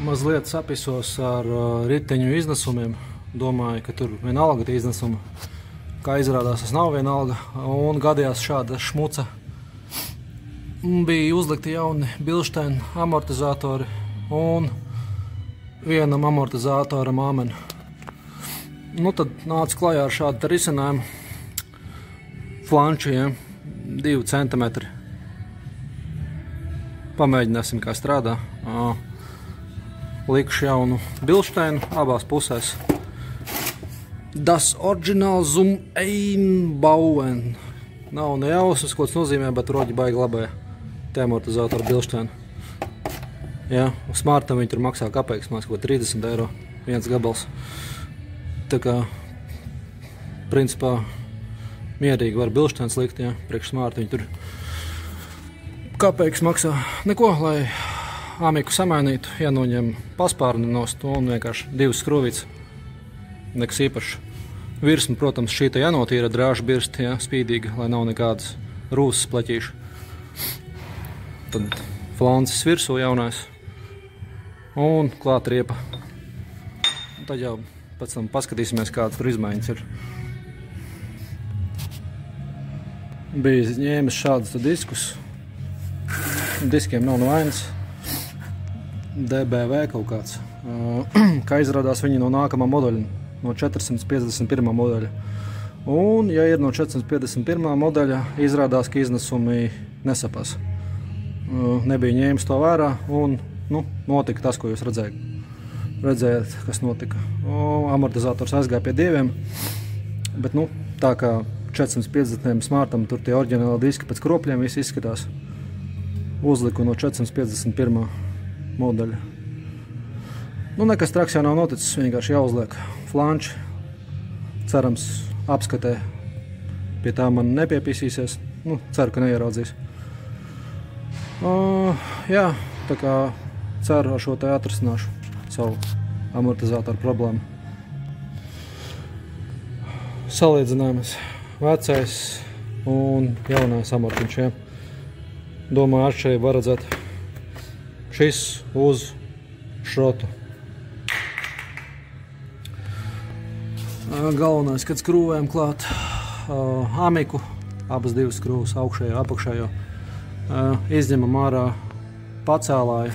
Mazliet sapisos ar riteņu iznesumiem. Domāju, ka tur vienalga tie iznesumi. Kā izrādās, tas nav vienalga. Un gadījās šāda šmuca. Bija uzlikti jauni Bilstein amortizatori un vienam amortizatoram āmeni. Nu, tad nāca klajā ar šādu risinājumu. Flanči, 2 centimetri. Pamēģināsim, kā strādā. Likšu jaunu Bilsteinu abās pusēs. Das Original Zum Einbauen. Nav ne jausmas, ko tas nozīmē, bet roģi baigi labē. Te amortizātoru Bilsteinu. Jā, smartam viņi tur maksā kapeiks, mās ko 30 eiro viens gabals. Tā kā, principā, mierīgi var Bilsteins likt, jā, priekš smārta viņi tur kapeiks maksā. Neko, lai āmiku samainītu, jānoņem paspārni nost un vienkārši 2 skrūvītes. Nekas īpašs. Virsma, protams, šī te jānotīra drāžu birsti, jā, spīdīgi, lai nav nekādas rūsas pleķīšu. Tad flancis virsū jaunais un klāt riepa. Un tad jau pēc tam paskatīsimies, kādas tur izmaiņas ir. Bija ņēmis šādus diskus. Diskiem nav nevainas. DBV kaut kāds. Kā izrādās viņi no nākamā modeļa, no 451. modeļa. Un, ja ir no 451. modeļa, izrādās, ka iznesumi nesapās. Nebija ņēmis to vērā un, notika tas, ko jūs redzējāt, kas notika. Amortizators aizgāja pie 2, bet, tā kā 450. smartam tur tie oriģināli diski pēc kropļiem visi izskatās. Uzliku no 451. modeļa. Nekas traks jau nav noticis, vienkārši jāuzliek flanči. Cerams, apskatē pie tā man nepiepisīsies. Ceru, ka neieraudzīs. Jā, tā kā ceru ar šo te atrisināšu savu amortizātoru problēmu. Salīdzinājums vecais un jaunais amortiņš, jā. Domāju, atšķirību var redzēt. Šis uz šrotu. Galvenais, kad skrūvējam klāt āmiku, abas 2 skrūvas, augšējo, apakšējo, izņemam ārā pacēlāju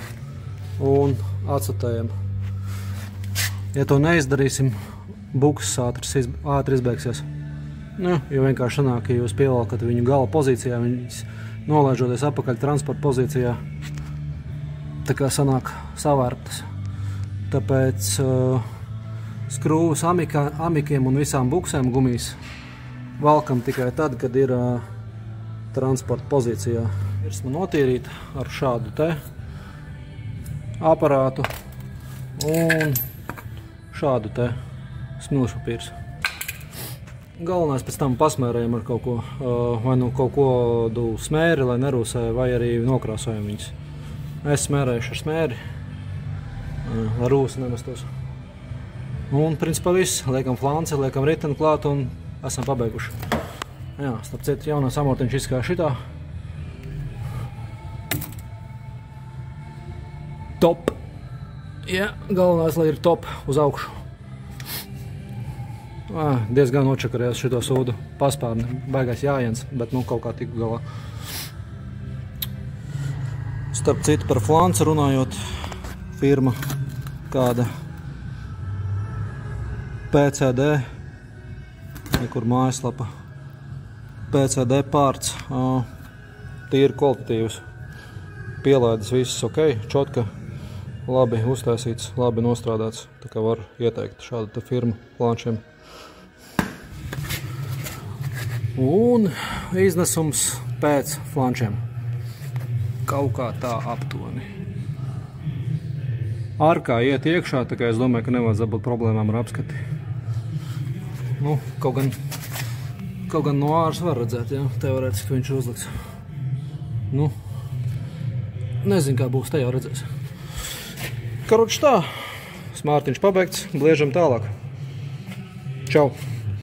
un atstatējam. Ja to neizdarīsim, buks ātri izbeigsies. Jo vienkārši sanāk, ka jūs pievalkat viņu gala pozīcijā, viņas nolaižoties apakaļ transporta pozīcijā, tā kā sanāk savērtas. Tāpēc skrūvas amikiem un visām buksēm gumijas valkam tikai tad, kad ir transporta pozīcijā. Virsma notīrīt ar šādu te aparātu un šādu te smilšpapīrs. Galvenais pēc tam pasmērējam ar kaut ko, vai kaut kādu smēri, lai nerūsē, vai arī nokrāsojam viņas. Es smērējuši ar smēri, lai rūsa nemestos. Un, principā viss. Liekam flanci, liekam riteni klāt un esam pabeiguši. Jā, starp citu, jaunais amortiņš izskatās šitā. Top. Jā, galvenais, lai ir top uz augšu. Diezgan nočakarējās šito sūdu paspārni. Baigais jājiens, bet kaut kā tiku galā. Starp citu, par flanci runājot, firma kāda PCD, nekur mājaslapa, PCD pārts, tīri kvalitatīvs, pielaides viss ok, čotka, labi uztaisīts, labi nostrādāts, tā kā var ieteikt šādu te firmu flančiem. Un iznesums pēc flančiem. Kaut kā tā aptuveni. Arkā iet iekšā, tā kā es domāju, ka nevajadzētu būt problēmām ar apskati. Kaut gan no āras var redzēt, jā, teorētiski, ka viņš ir uzlikts. Nezinu, kā būs, te jau redzēs. Karoči tā, smārtiņš pabeigts, bliežam tālāk. Čau!